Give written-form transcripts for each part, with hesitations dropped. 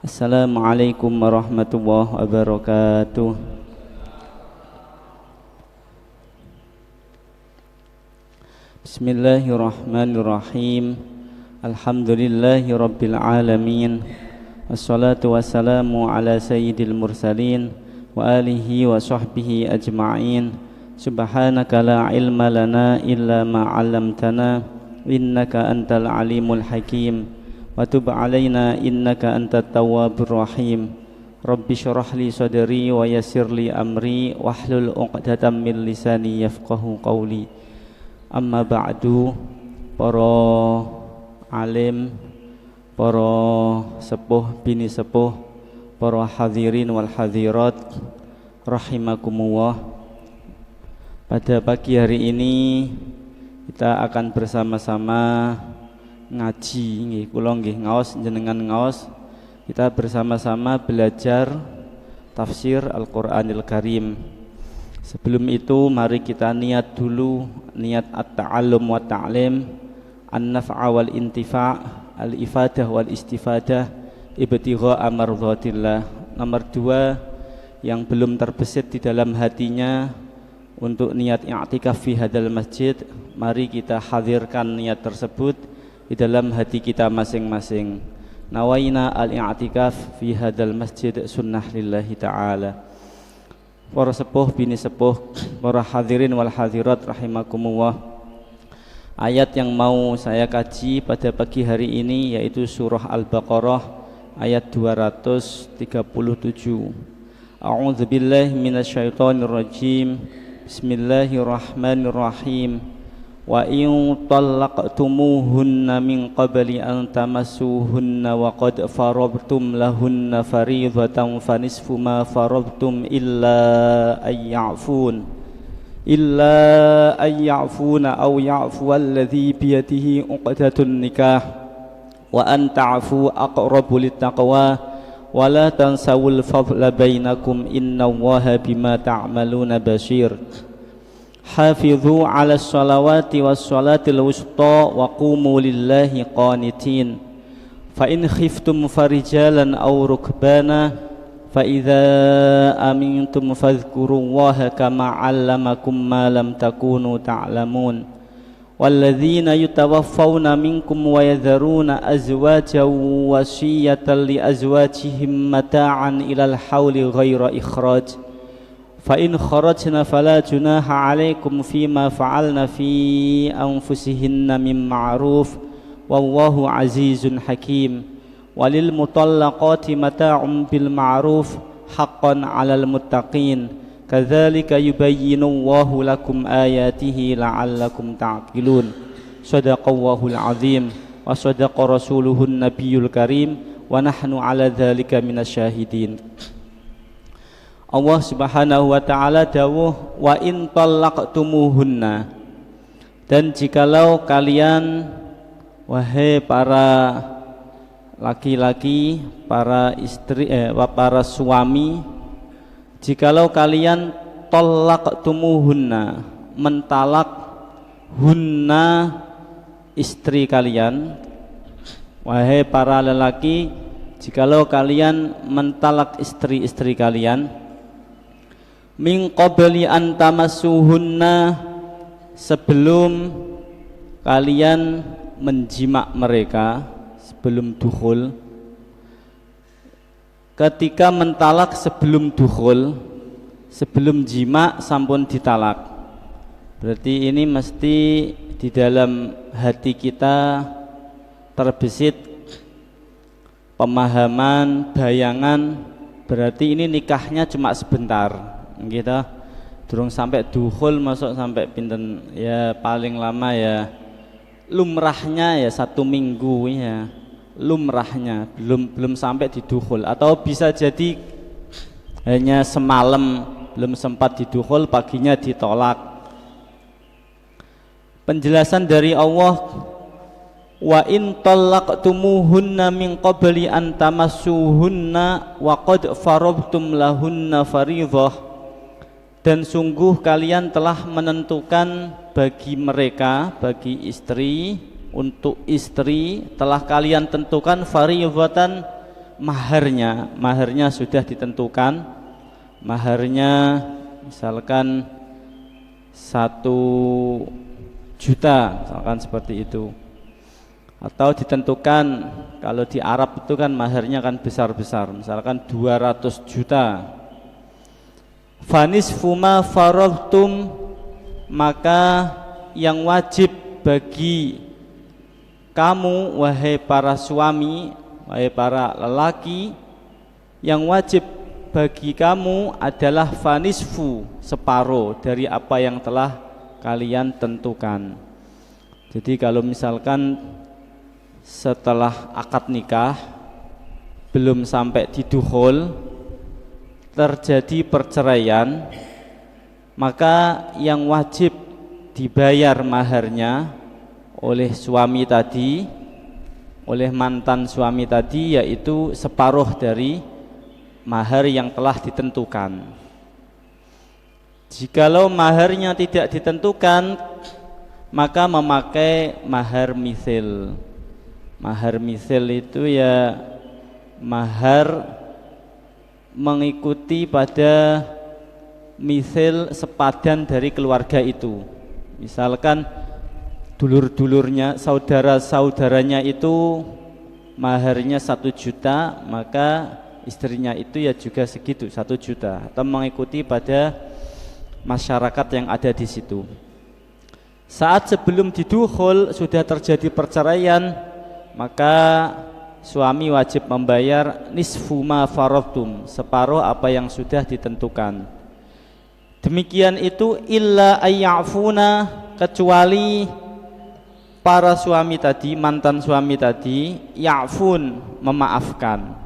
Assalamualaikum warahmatullahi wabarakatuh. Bismillahirrahmanirrahim. Alhamdulillahi rabbil alamin. Wassalatu wassalamu ala sayyidil mursalin wa alihi wa sahbihi ajma'in. Subhanaka la ilma lana illa ma 'allamtana innaka antal alimul hakim. Wa tub 'alaina innaka antat tawwabur rahim. Rabbi shrah li sadri wa yassir li amri wahlul 'uqdatam min lisani yafqahu qawli. Amma ba'du, para alim, para sepuh bini sepuh, para hadirin wal hadirat rahimakumullah. Pada pagi hari ini kita akan bersama-sama ngaji nggih, kula nggih ngaos jenengan ngaos. Kita bersama-sama belajar tafsir Al-Qur'anil Karim. Sebelum itu mari kita niat dulu, niat at-ta'allum wa ta'lim, an-naf'a wal intifa', al-ifadah wal istifadah, ibtigha'a mardhatillah. Nomor 2, yang belum terbesit di dalam hatinya untuk niat i'tikaf fi hadal masjid, mari kita hadirkan niat tersebut di dalam hati kita masing-masing. Nawaina al-i'tikaf fi hadal masjid sunnah lillahi ta'ala. Para sepuh bini sepuh, para hadirin wal hadirat rahimakumullah. Ayat yang mau saya kaji pada pagi hari ini yaitu surah Al-Baqarah ayat 237. A'udzubillahi minasyaitonirrajim. Bismillahirrahmanirrahim. Wa in talaqtumuhunna min qabli an tamassuhunna wa qad faradtum lahunna fariidatan fanisfu ma faradtum illa ayya'funa aw ya'fu alladhi biyadihi 'uqdatun nikah wa an ta'fu aqrabu littaqwa wa la tansawul fadla bainakum innallaha bima ta'maluna basir. Hafidhu ala sholawati was sholatil wusta wa qumu lillahi qanitin. Fa in khiftum farijalan aw rukbana fa idza amintum fadhkurullaha kama 'allamakum ma lam takunu ta'lamun. Walladzina yutawaffawna minkum wa yadharuna azwajan wasiyatan li azwajihim mata'an ilal hauli ghaira ikhraj. Fa in kharajna fala junaha 'alaikum fima fa'alna fi anfusihinna min ma'ruf wallahu 'azizun hakim. Walil mutallaqati mata'un bil ma'ruf haqqan 'alal muttaqin. Kadzalika yubayyinu Allahu lakum ayatihi la'allakum ta'qilun. Shadaqallahul 'azim wa shadaqa rasuluhun nabiyul karim wa nahnu 'ala dzalika minasyahidin. Allah Subhanahu wa ta'ala dawuh wa in talaqtumuhunna, dan jikalau kalian wahai para laki-laki, para istri para suami, jikalau kalian talaqtumuhunna, mentalak hunna istri kalian, wahai para lelaki, jikalau kalian mentalak istri-istri kalian, min qabli an tamassuhunna, sebelum kalian menjimak mereka, sebelum dukhul. Ketika mentalak sebelum dukhul, sebelum jima sampun ditalak, berarti ini mesti di dalam hati kita terbesit pemahaman, bayangan, berarti ini nikahnya cuma sebentar. Kita durung sampai dukhul, masuk sampai pinten ya, paling lama ya lumrahnya ya 1 minggu ya, lumrahnya belum sampai di dukhul, atau bisa jadi hanya semalam belum sempat di dukhul, paginya ditolak. Penjelasan dari Allah, wa in talaqtumuhunna min qabli an tamassuhunna wa qad faradtum lahunna fariidhah, dan sungguh kalian telah menentukan bagi mereka, bagi istri, untuk istri telah kalian tentukan fariidhatan maharnya sudah ditentukan, maharnya misalkan 1 juta, misalkan seperti itu. Atau ditentukan, kalau di Arab itu kan maharnya kan besar-besar, misalkan 200 juta. Fanisfu ma faradtum, maka yang wajib bagi kamu wahai para suami, wahai para lelaki, yang wajib bagi kamu adalah fanisfu, separuh dari apa yang telah kalian tentukan. Jadi kalau misalkan setelah akad nikah belum sampai didukhul terjadi perceraian, maka yang wajib dibayar maharnya oleh suami tadi, oleh mantan suami tadi, yaitu separuh dari mahar yang telah ditentukan. Jikalau maharnya tidak ditentukan, maka memakai mahar misil. Mahar misil itu ya mahar mengikuti pada misil sepadan dari keluarga itu. Misalkan dulur-dulurnya, saudara-saudaranya itu maharnya 1 juta, maka istrinya itu ya juga segitu 1 juta, atau mengikuti pada masyarakat yang ada di situ. Saat sebelum didukhul sudah terjadi perceraian, maka suami wajib membayar nisfu ma faradtum, separuh apa yang sudah ditentukan. Demikian itu illa ayyafuna, kecuali para suami tadi, mantan suami tadi, ya'fun, memaafkan.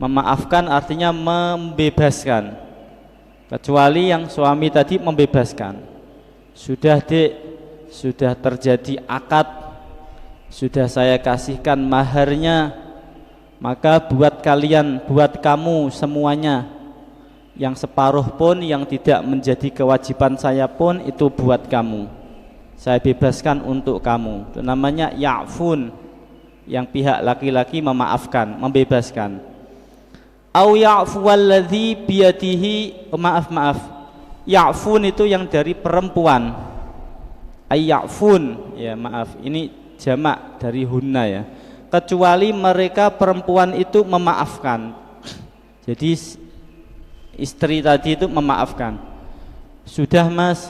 Memaafkan artinya membebaskan. Kecuali yang suami tadi membebaskan. Sudah terjadi akad, sudah saya kasihkan maharnya, maka buat kalian, buat kamu semuanya, yang separuh pun yang tidak menjadi kewajiban saya pun itu buat kamu, saya bebaskan untuk kamu. Itu namanya ya'fun, yang pihak laki-laki memaafkan, membebaskan. Au ya'fu walladzi biyadihi, maaf, ya'fun itu yang dari perempuan. Ayya'fun, ya maaf, ini jamak dari hunna ya. Kecuali mereka perempuan itu memaafkan. Jadi istri tadi itu memaafkan. Sudah mas,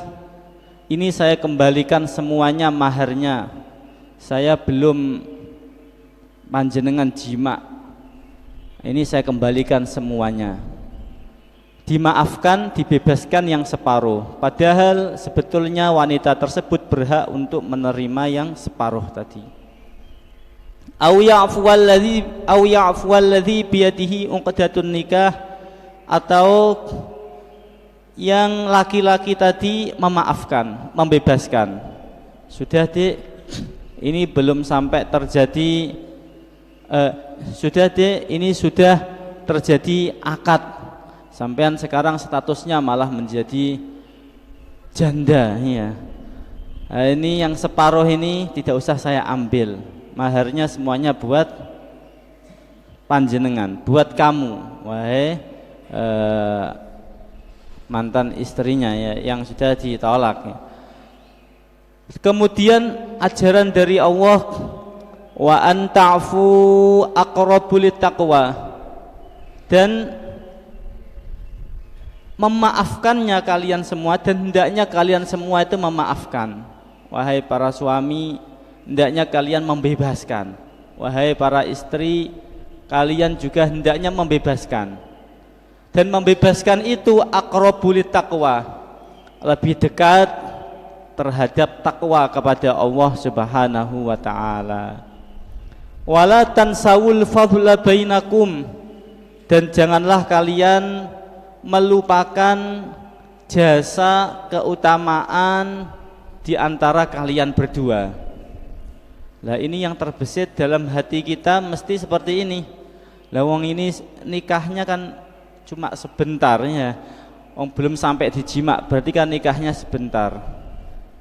ini saya kembalikan semuanya maharnya. Saya belum panjenengan jima. Ini saya kembalikan semuanya. Dimaafkan, dibebaskan yang separuh. Padahal sebetulnya wanita tersebut berhak untuk menerima yang separuh tadi. Au ya'fu alladzi biyadihi uqdatun nikah, atau yang laki-laki tadi memaafkan, membebaskan. Sudah Dek, ini belum sampai terjadi sudah Dek, ini sudah terjadi akad. Sampean sekarang statusnya malah menjadi janda ya. Nah, ini yang separuh ini tidak usah saya ambil. Maharnya semuanya buat panjenengan, buat kamu, wahai mantan istrinya ya, yang sudah ditolak ya. Kemudian ajaran dari Allah, wa an ta'fu aqrabu littaqwa, dan memaafkannya kalian semua, dan hendaknya kalian semua itu memaafkan. Wahai para suami, hendaknya kalian membebaskan. Wahai para istri, kalian juga hendaknya membebaskan. Dan membebaskan itu aqrabu littaqwa, lebih dekat terhadap takwa kepada Allah Subhanahu wa taala. Wala tansawul fadla bainakum, dan janganlah kalian melupakan jasa keutamaan di antara kalian berdua. Lah ini yang terbesit dalam hati kita mesti seperti ini. Lah wong ini nikahnya kan cuma sebentar ya. Wong belum sampai dijima, berarti kan nikahnya sebentar.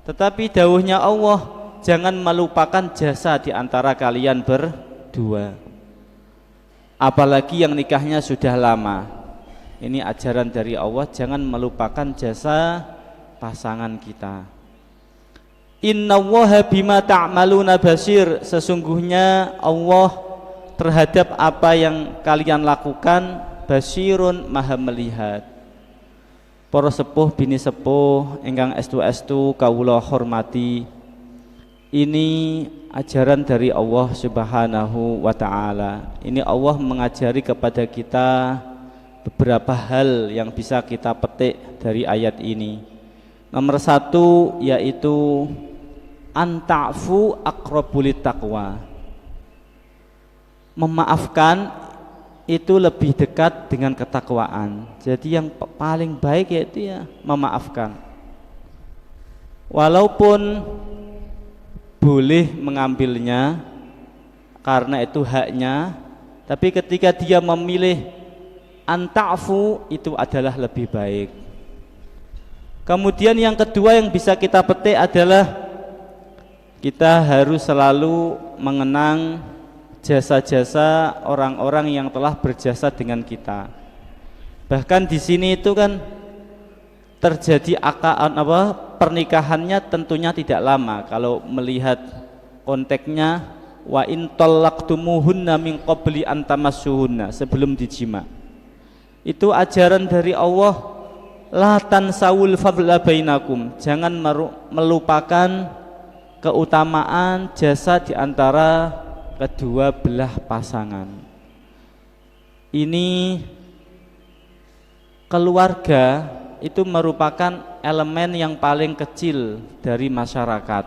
Tetapi dawuhnya Allah, jangan melupakan jasa di antara kalian berdua. apalagi yang nikahnya sudah lama. Ini ajaran dari Allah, jangan melupakan jasa pasangan kita. Innallaha bima ta'maluna basir, sesungguhnya Allah terhadap apa yang kalian lakukan basirun, maha melihat. Para sepuh bini sepuh ingkang estu-estu kawula hormati, ini ajaran dari Allah Subhanahu wa taala. Ini Allah mengajari kepada kita beberapa hal yang bisa kita petik dari ayat ini. Nomor satu yaitu anta'fu aqrabulit taqwa. Memaafkan itu lebih dekat dengan ketakwaan. Jadi yang paling baik yaitu ya memaafkan. Walaupun boleh mengambilnya karena itu haknya, tapi ketika dia memilih anta'fu itu adalah lebih baik. Kemudian yang kedua yang bisa kita petik adalah kita harus selalu mengenang jasa-jasa orang-orang yang telah berjasa dengan kita. Bahkan di sini itu kan terjadi pernikahannya tentunya tidak lama. Kalau melihat konteksnya, wa in talaqtumuhunna min qabli an tamassuhunna, sebelum dijima. Itu ajaran dari Allah, la tansawul fadla bainakum, jangan melupakan keutamaan jasa di antara kedua belah pasangan. Ini keluarga itu merupakan elemen yang paling kecil dari masyarakat.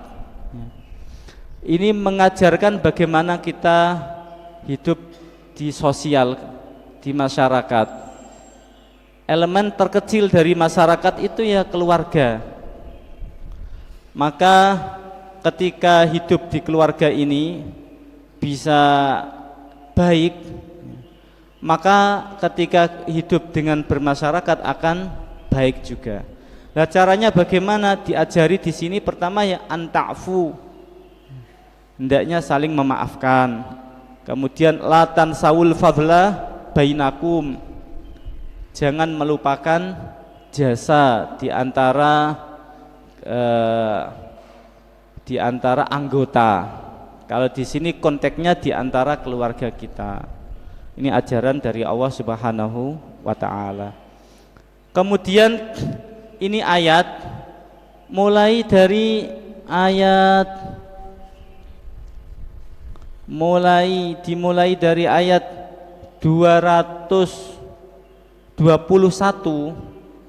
Ini mengajarkan bagaimana kita hidup di sosial, di masyarakat. Elemen terkecil dari masyarakat itu ya keluarga. Maka ketika hidup di keluarga ini bisa baik, maka ketika hidup dengan bermasyarakat akan baik juga. Nah, caranya bagaimana? Diajari di sini pertama ya anta'fu, hendaknya saling memaafkan. Kemudian la tansawul fadla bainakum, jangan melupakan jasa di antara anggota. Kalau di sini konteksnya di antara keluarga kita. Ini ajaran dari Allah Subhanahu wa taala. Kemudian ini ayat dimulai dari ayat 221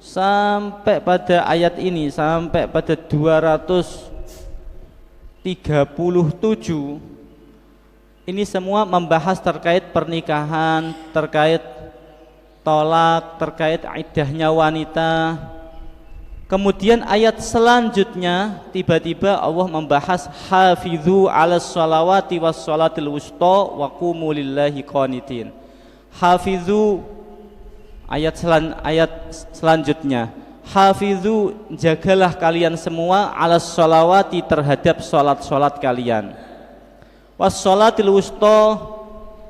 sampai pada ayat ini sampai pada 237. Ini semua membahas terkait pernikahan, terkait tolak, terkait iddahnya wanita. Kemudian ayat selanjutnya tiba-tiba Allah membahas hafidzu 'alas shalawati was shalatil wusta wa qumu lillahi qanitin. Hafidzu, ayat selanjutnya, hafidzu, jagalah kalian semua 'alas shalawati, terhadap salat-salat kalian, was shalatil wusta,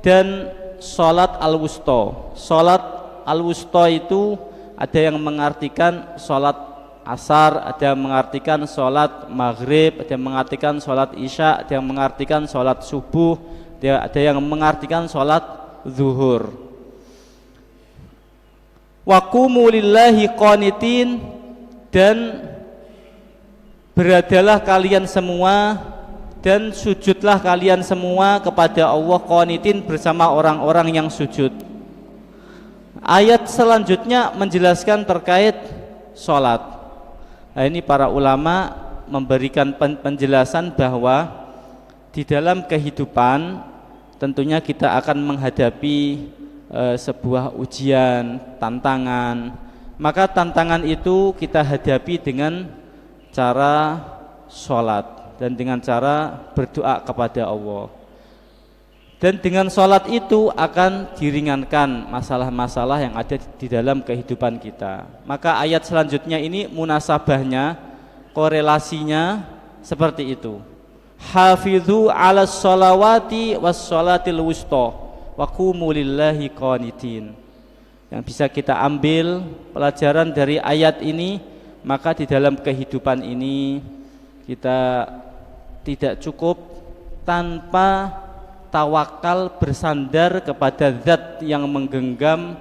dan salat al-wusta. Salat al-wusta itu ada yang mengartikan salat asar, ada yang mengartikan salat maghrib, ada yang mengartikan salat isya, ada yang mengartikan salat subuh, ada yang mengartikan salat zuhur. Wa qumu lillahi qanitin, dan beradalah kalian semua dan sujudlah kalian semua kepada Allah qanitin, bersama orang-orang yang sujud. Ayat selanjutnya menjelaskan terkait sholat. Nah, ini para ulama memberikan penjelasan bahwa di dalam kehidupan tentunya kita akan menghadapi sebuah ujian, tantangan. Maka tantangan itu kita hadapi dengan cara sholat dan dengan cara berdoa kepada Allah. Dan dengan sholat itu akan diringankan masalah-masalah yang ada di dalam kehidupan kita. Maka ayat selanjutnya ini munasabahnya, korelasinya seperti itu. Hafidzu 'alas shalawati was shalatil wusta. wa qumu lillahi qanitin. Yang bisa kita ambil pelajaran dari ayat ini, maka di dalam kehidupan ini kita tidak cukup tanpa tawakal bersandar kepada zat yang menggenggam,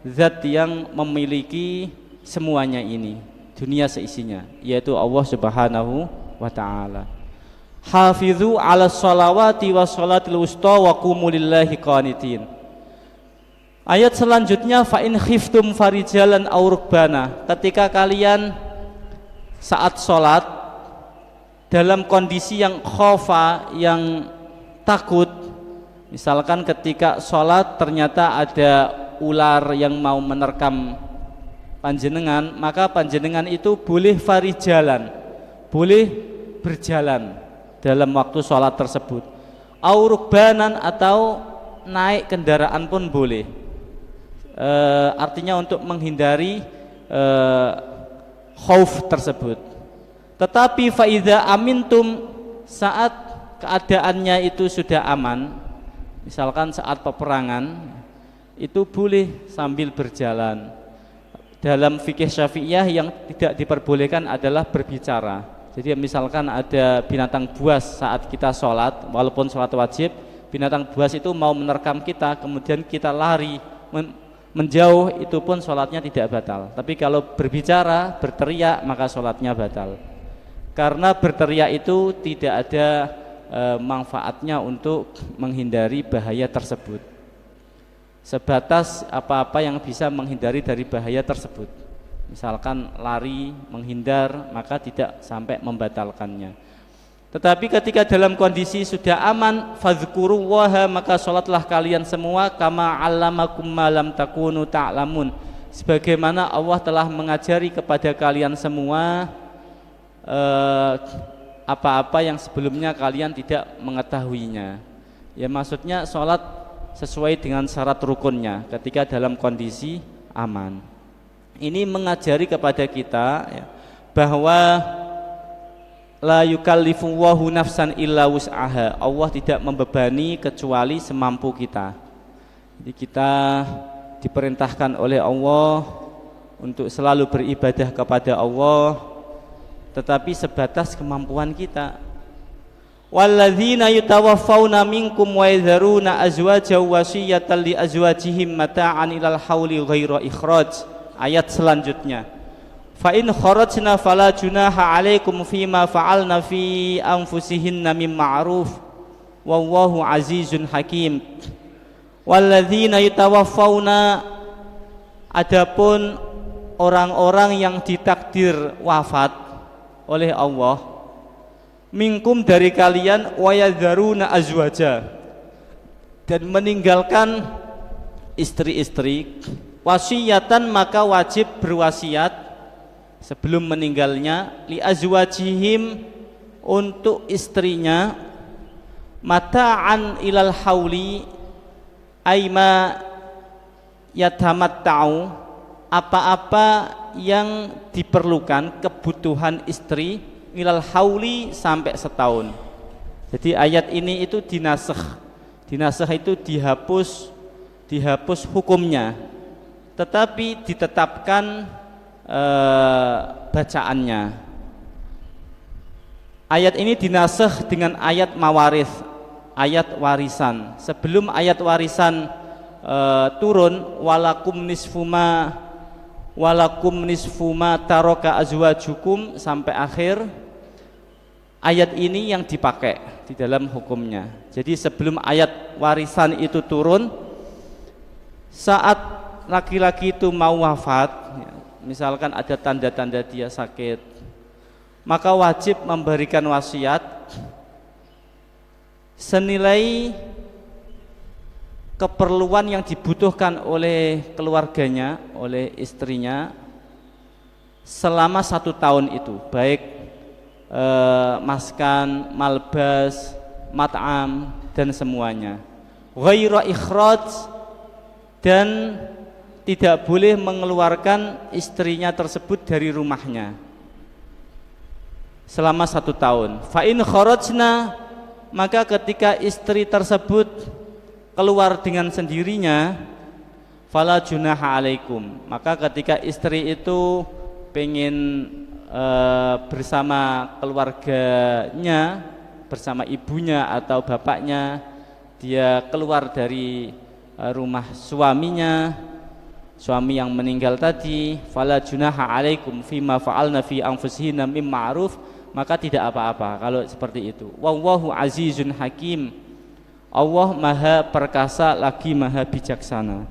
zat yang memiliki semuanya ini, dunia seisinya, yaitu Allah Subhanahu wa ta'ala. Hafizu ala sholawati wa sholatil wusta wa qumu lillahi qanitin. Ayat selanjutnya, fa in khiftum farijalan aw rukbana. Ketika kalian saat sholat dalam kondisi yang khofa, yang takut, misalkan ketika sholat ternyata ada ular yang mau menerkam panjenengan, maka panjenengan itu boleh farijalan, boleh berjalan dalam waktu sholat tersebut. Aw rukbanan, atau naik kendaraan pun boleh. Artinya untuk menghindari khauf tersebut. Tetapi faidha amintum, saat keadaannya itu sudah aman, misalkan saat peperangan, itu boleh sambil berjalan. Dalam fikih Syafi'iyah yang tidak diperbolehkan adalah berbicara. Jadi misalkan ada binatang buas saat kita sholat, walaupun sholat wajib, binatang buas itu mau menerkam kita, kemudian kita lari menjauh, itu pun sholatnya tidak batal. Tapi kalau berbicara, berteriak, maka sholatnya batal. Karena berteriak itu tidak ada manfaatnya untuk menghindari bahaya tersebut. Sebatas apa-apa yang bisa menghindari dari bahaya tersebut. Misalkan lari, menghindar, maka tidak sampai membatalkannya. Tetapi ketika dalam kondisi sudah aman, fadhkurullaha, maka sholatlah kalian semua, kama 'allamakum ma lam takunu ta'lamun, sebagaimana Allah telah mengajari kepada kalian semua apa-apa yang sebelumnya kalian tidak mengetahuinya. Ya, maksudnya sholat sesuai dengan syarat rukunnya ketika dalam kondisi aman. Ini mengajari kepada kita ya, bahwa la yukallifu Allahu nafsan illa wus'aha. Allah tidak membebani kecuali semampu kita. Jadi kita diperintahkan oleh Allah untuk selalu beribadah kepada Allah, tetapi sebatas kemampuan kita. Walladzina yutawaffawna minkum wa yadharuna azwajan wasiyatan li azwajihim mata'an ilal hauli ghaira ikhraj. Ayat selanjutnya, fa in kharajna fala junaha 'alaikum fima fa'alna fi anfusihinna mim ma'ruf wallahu azizun hakim. Walladzina yutawaffawna, adapun orang-orang yang ditakdir wafat oleh Allah, minkum dari kalian, wa yadharuna azwaja, dan meninggalkan istri-istri, wasiyatan, maka wajib berwasiat sebelum meninggalnya, li azwajihim, untuk istrinya, mata'an ilal hauli, aima yatamatta'u, apa-apa yang diperlukan kebutuhan istri, ilal hauli, sampai setahun. Jadi ayat ini itu dinasakh. Dinasakh itu dihapus hukumnya, tetapi ditetapkan bacaannya. Ayat ini dinasakh dengan ayat mawarith, ayat warisan. Sebelum ayat warisan turun, walakum nisfu ma taraka azwajukum, sampai akhir, ayat ini yang dipakai di dalam hukumnya. Jadi sebelum ayat warisan itu turun, saat laki-laki itu mau wafat, misalkan ada tanda-tanda dia sakit, maka wajib memberikan wasiat senilai keperluan yang dibutuhkan oleh keluarganya, oleh istrinya selama 1 tahun itu, baik maskan, malbas, mat'am, dan semuanya. Ghaira ikhraj, dan tidak boleh mengeluarkan istrinya tersebut dari rumahnya selama 1 tahun. Fa in kharajna, maka ketika istri tersebut keluar dengan sendirinya, fala junaha alaikum, maka ketika istri itu pengen bersama keluarganya, bersama ibunya atau bapaknya, dia keluar dari rumah suaminya, suami yang meninggal tadi, fala junaha alaikum fima fa'alna fi anfusihinna mim ma'ruf, maka tidak apa-apa kalau seperti itu. Wallahu azizun hakim, Allah maha perkasa lagi maha bijaksana.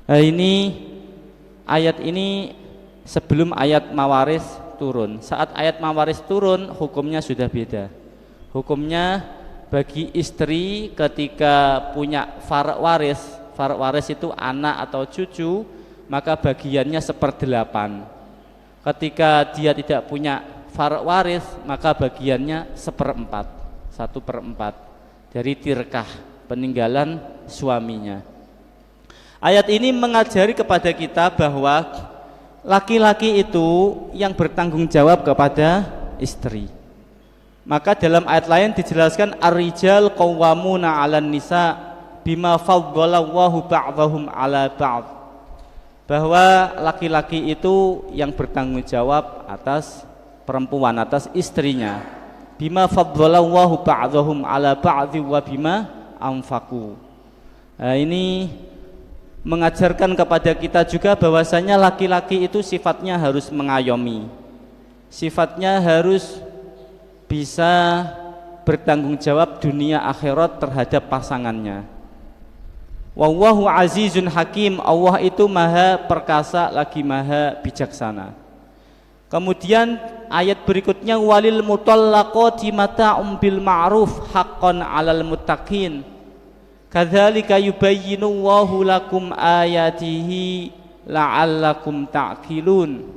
Nah, ini ayat ini sebelum ayat mawaris turun. Saat ayat mawaris turun, hukumnya sudah beda. Hukumnya bagi istri ketika punya farq waris itu anak atau cucu, maka bagiannya 1/8. Ketika dia tidak punya farq waris, maka bagiannya 1/4, 1/4 dari tirkah peninggalan suaminya. Ayat ini mengajari kepada kita bahwa laki-laki itu yang bertanggung jawab kepada istri. Maka dalam ayat lain dijelaskan ar-rijal qawwamuna 'alan nisa bima faddalallahu ba'dahum 'ala ba'd, bahwa laki-laki itu yang bertanggung jawab atas perempuan, atas istrinya. Bima faddalallahu ba'dahum 'ala ba'd wa bima anfaqu. Nah, ini mengajarkan kepada kita juga bahwasanya laki-laki itu sifatnya harus mengayomi, sifatnya harus bisa bertanggung jawab dunia akhirat terhadap pasangannya. Wallahu azizun hakim, Allah itu maha perkasa lagi maha bijaksana. Kemudian ayat berikutnya walil mutallaqati mata'um bil ma'ruf haqqan 'alal muttaqin kadzalika yubayyinu Allahu lakum ayatihi la'allakum ta'qilun.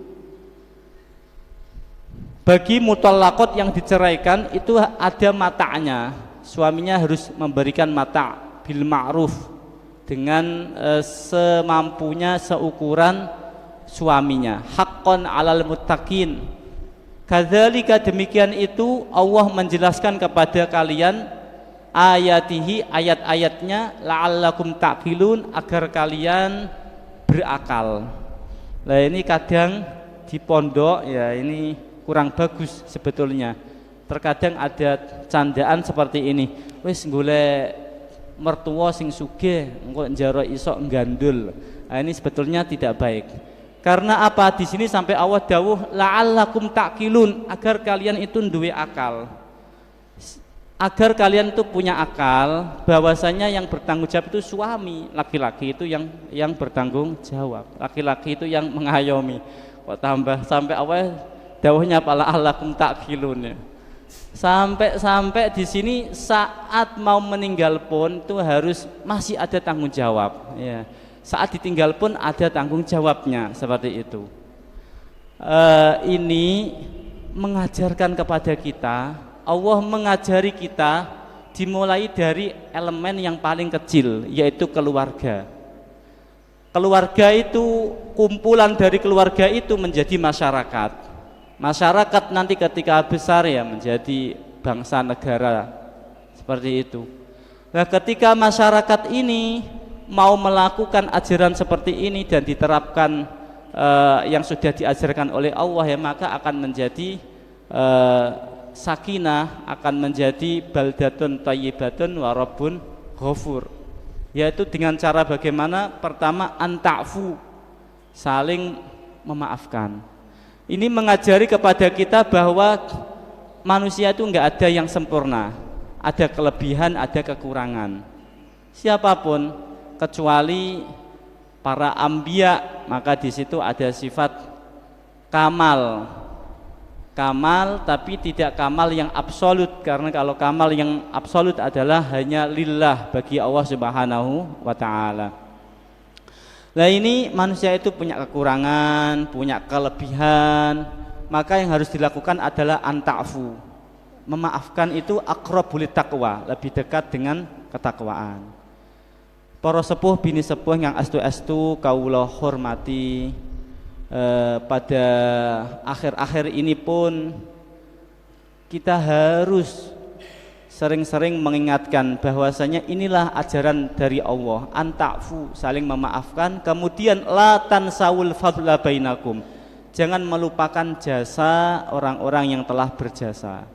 Bagi mutallaqat yang diceraikan itu ada mata'nya, suaminya harus memberikan mata' bil ma'ruf dengan semampunya, seukuran suaminya. Haqqan 'alal muttaqin. Kadzalika, demikian itu Allah menjelaskan kepada kalian ayatihi, ayat-ayatnya, la'allakum ta'qilun, agar kalian berakal. Nah, ini kadang di pondok ya ini kurang bagus sebetulnya. Terkadang ada candaan seperti ini, wis golek mertua sing sugih engko njaro isok gandul. Nah, ini sebetulnya tidak baik. Karena apa? Di sini sampai Allah dawuh la'allakum ta'qilun, agar kalian itu duwe akal. Agar kalian itu punya akal bahwasanya yang bertanggung jawab itu suami, laki-laki itu yang bertanggung jawab, laki-laki itu yang mengayomi. Kok tambah sampai awal dawuhnya pala la'allakum ta'qilun ya. Sampai di sini saat mau meninggal pun itu harus masih ada tanggung jawab ya. Saat ditinggal pun ada tanggung jawabnya, seperti itu. Ini mengajarkan kepada kita, Allah mengajari kita dimulai dari elemen yang paling kecil, yaitu keluarga. Keluarga itu, kumpulan dari keluarga itu menjadi masyarakat. Masyarakat nanti ketika besar ya menjadi bangsa negara, seperti itu. Nah, ketika masyarakat ini mau melakukan ajaran seperti ini dan diterapkan yang sudah diajarkan oleh Allah ya, maka akan menjadi sakinah, akan menjadi baldatun thayyibatun wa rabbun ghafur, yaitu dengan cara bagaimana? Pertama, anta'fu, saling memaafkan. Ini mengajari kepada kita bahwa manusia itu enggak ada yang sempurna, ada kelebihan, ada kekurangan. Siapapun kecuali para anbiya, maka di situ ada sifat kamal. Kamal tapi tidak kamal yang absolut, karena kalau kamal yang absolut adalah hanya lillah, bagi Allah Subhanahu wa taala. Nah, ini manusia itu punya kekurangan, punya kelebihan, maka yang harus dilakukan adalah anta'fu. Memaafkan itu aqrabul taqwa, lebih dekat dengan ketakwaan. Para sepuh bini sepuh yang astu-astu kawula hormati, pada akhir-akhir ini pun kita harus sering-sering mengingatkan bahwasanya inilah ajaran dari Allah, anta'fu, saling memaafkan, kemudian la tansawul fadla bainakum, jangan melupakan jasa orang-orang yang telah berjasa.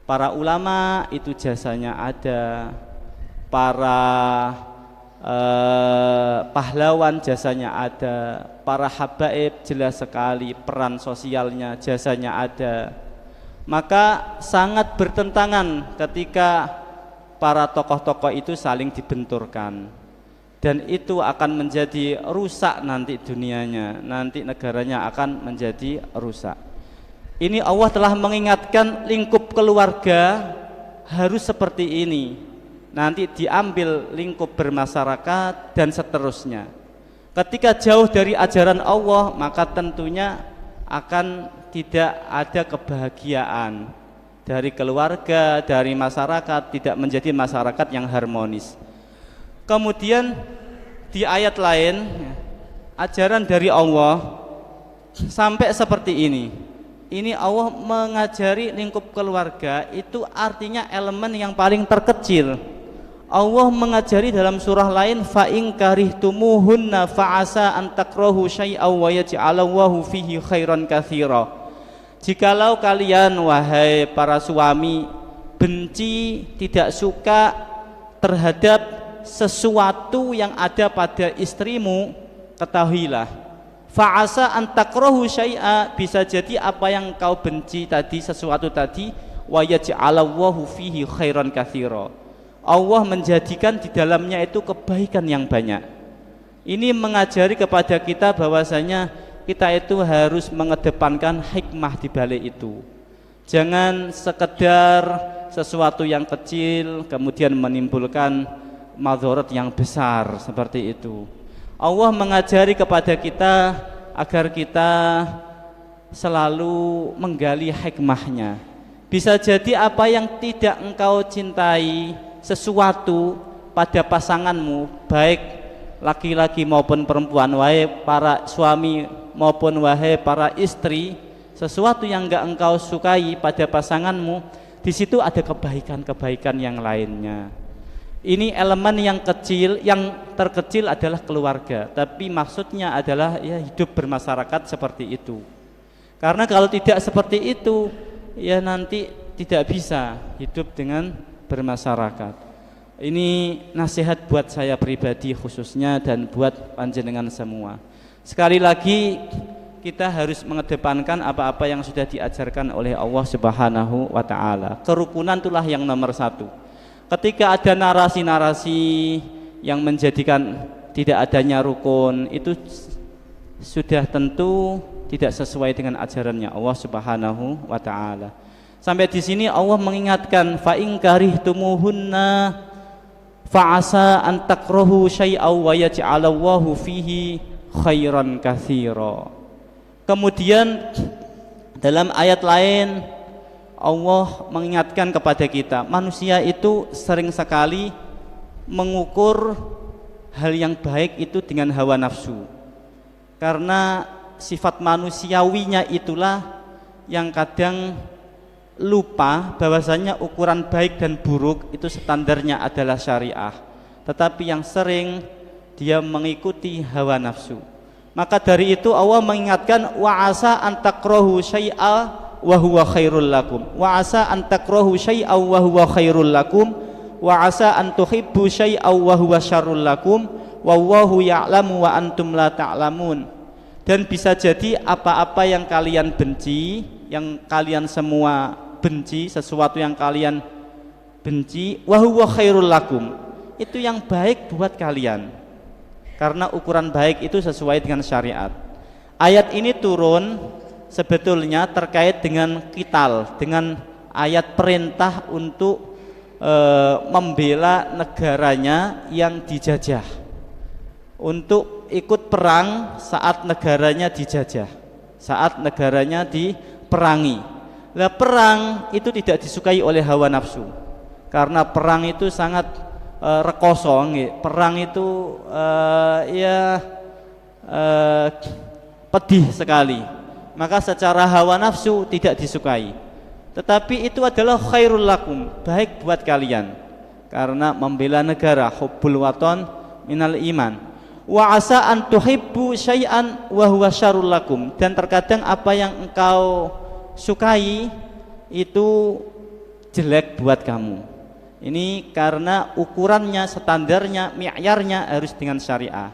Para ulama itu jasanya ada, para pahlawan jasanya ada, para habaib jelas sekali peran sosialnya, jasanya ada. Maka sangat bertentangan ketika para tokoh-tokoh itu saling dibenturkan, dan itu akan menjadi rusak nanti dunianya, nanti negaranya akan menjadi rusak. Ini Allah telah mengingatkan lingkup keluarga harus seperti ini, nanti diambil lingkup bermasyarakat dan seterusnya. Ketika jauh dari ajaran Allah, maka tentunya akan tidak ada kebahagiaan dari keluarga, dari masyarakat, tidak menjadi masyarakat yang harmonis. Kemudian di ayat lain, ajaran dari Allah sampai seperti ini. Ini Allah mengajari lingkup keluarga, itu artinya elemen yang paling terkecil. Allah mengajari dalam surah lain, fa in karihtumuhunna fa asa an takrahu syai'aw wa yaj'alallahu fihi khairan katsira. Jikalau kalian wahai para suami benci, tidak suka terhadap sesuatu yang ada pada istrimu, ketahuilah fa asa an takrahu syai'a, bisa jadi apa yang kau benci tadi, sesuatu tadi, wa yaj'alallahu fihi khairan katsira, Allah menjadikan di dalamnya itu kebaikan yang banyak. Ini mengajari kepada kita bahwasanya kita itu harus mengedepankan hikmah di balik itu. Jangan sekedar sesuatu yang kecil kemudian menimbulkan madharat yang besar seperti itu. Allah mengajari kepada kita agar kita selalu menggali hikmahnya. Bisa jadi apa yang tidak engkau cintai, sesuatu pada pasanganmu, baik laki-laki maupun perempuan, wahai para suami maupun wahai para istri, sesuatu yang enggak engkau sukai pada pasanganmu, di situ ada kebaikan-kebaikan yang lainnya. Ini elemen yang kecil, yang terkecil adalah keluarga, tapi maksudnya adalah ya hidup bermasyarakat seperti itu. Karena kalau tidak seperti itu, ya nanti tidak bisa hidup dengan bermasyarakat. Ini nasihat buat saya pribadi khususnya dan buat panjenengan semua. Sekali lagi kita harus mengedepankan apa-apa yang sudah diajarkan oleh Allah Subhanahu wa taala. Kerukunan itulah yang nomor satu. Ketika ada narasi-narasi yang menjadikan tidak adanya rukun, itu sudah tentu tidak sesuai dengan ajarannya Allah Subhanahu wa taala. Sampai di sini Allah mengingatkan, fa in karihtumuhunna fa asa an takrahu syai'aw wa yaj'alallahu fihi khairan katsira. Kemudian dalam ayat lain Allah mengingatkan kepada kita, manusia itu sering sekali mengukur hal yang baik itu dengan hawa nafsu. Karena sifat manusiawinya itulah yang kadang lupa bahwasanya ukuran baik dan buruk itu standarnya adalah syariah, tetapi yang sering dia mengikuti hawa nafsu. Maka dari itu Allah mengingatkan, wa asa an takrahu syai'a wa huwa khairul lakum, wa asa an takrahu syai'a wa huwa khairul lakum, wa asa an tuhibbu syai'a wa huwa syarrul lakum, wallahu ya'lamu wa antum la ta'lamun. Dan bisa jadi apa-apa yang kalian benci, yang kalian semua benci, sesuatu yang kalian benci, wa huwa khairul lakum, itu yang baik buat kalian, karena ukuran baik itu sesuai dengan syariat. Ayat ini turun sebetulnya terkait dengan qital, dengan ayat perintah untuk membela negaranya yang dijajah, untuk ikut perang saat negaranya dijajah, saat negaranya diperangi. Nah, perang itu tidak disukai oleh hawa nafsu, karena perang itu sangat rekoso, perang itu pedih sekali. Maka secara hawa nafsu tidak disukai. tetapi itu adalah khairul lakum, baik buat kalian, karena membela negara, hubbul waton minal iman. Wa asa an tuhibbu syai'an wa huwa syarrul lakum, dan terkadang apa yang engkau sukai itu jelek buat kamu. Ini karena ukurannya, standarnya, mi'yarnya harus dengan syariah.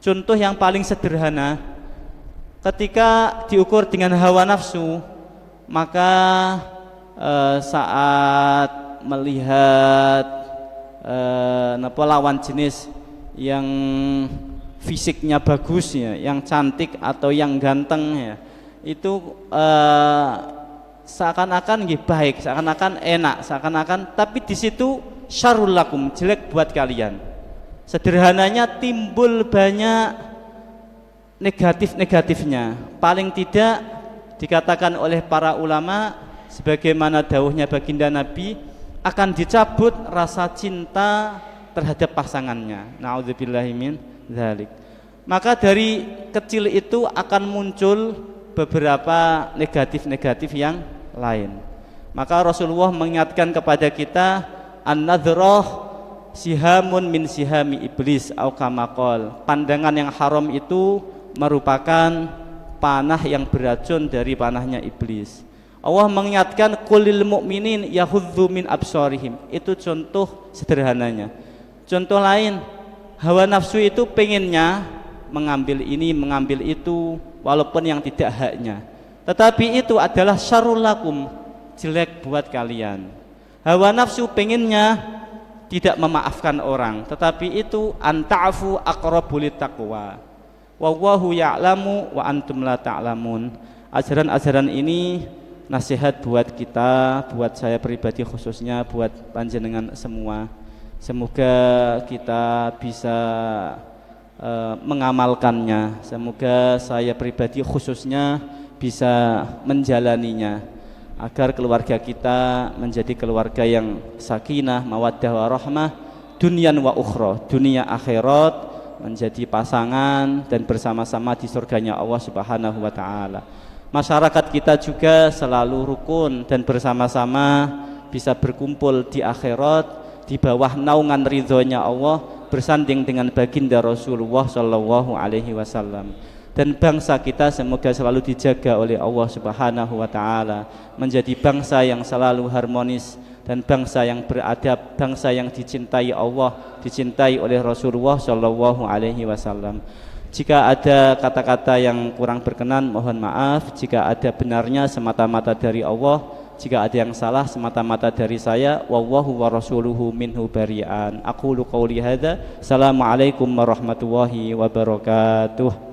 Contoh yang paling sederhana, ketika diukur dengan hawa nafsu, maka saat melihat lawan jenis yang fisiknya bagus ya, yang cantik atau yang ganteng ya, itu seakan-akan baik, seakan-akan enak, seakan-akan, tapi di situ syarrul lakum, jelek buat kalian. Sederhananya timbul banyak negatif-negatifnya. Paling tidak dikatakan oleh para ulama, sebagaimana dawuhnya baginda Nabi, akan dicabut rasa cinta terhadap pasangannya. Na'udzubillahi min dzalik. Maka dari kecil itu akan muncul beberapa negatif-negatif yang lain. Maka Rasulullah mengingatkan kepada kita, an-nadhrah sihamun min sihami iblis au kama qol. Pandangan yang haram itu merupakan panah yang beracun dari panahnya iblis. Allah mengingatkan qulil mu'minin yahudzu min absarihim. Itu contoh sederhananya. Contoh lain, hawa nafsu itu pengennya mengambil ini, mengambil itu, walaupun yang tidak haknya. Tetapi itu adalah syarrul lakum, jelek buat kalian. Hawa nafsu pengennya tidak memaafkan orang, tetapi itu anta'fu aqrabu littaqwa. Wallahu ya'lamu wa antum la ta'lamun. Ajaran-ajaran ini nasihat buat kita, buat saya pribadi khususnya, buat panjenengan semua. Semoga kita bisa mengamalkannya. Semoga saya pribadi khususnya bisa menjalaninya, agar keluarga kita menjadi keluarga yang sakinah, mawaddah warahmah, dunyan wa ukhra, dunia akhirat, menjadi pasangan dan bersama-sama di surganya Allah Subhanahu wa taala. Masyarakat kita juga selalu rukun dan bersama-sama bisa berkumpul di akhirat di bawah naungan ridhonya Allah, bersanding dengan baginda Rasulullah sallallahu alaihi wasallam. Dan bangsa kita semoga selalu dijaga oleh Allah Subhanahu wa taala, menjadi bangsa yang selalu harmonis dan bangsa yang beradab, bangsa yang dicintai Allah, dicintai oleh Rasulullah sallallahu alaihi wasallam. Jika ada kata-kata yang kurang berkenan, mohon maaf. Jika ada benarnya semata-mata dari Allah, jika ada yang salah semata-mata dari saya. Wallahu wa rasuluhu minhu bari'an. Aqulu qawli hadza. Assalamualaikum warahmatullahi wabarakatuh.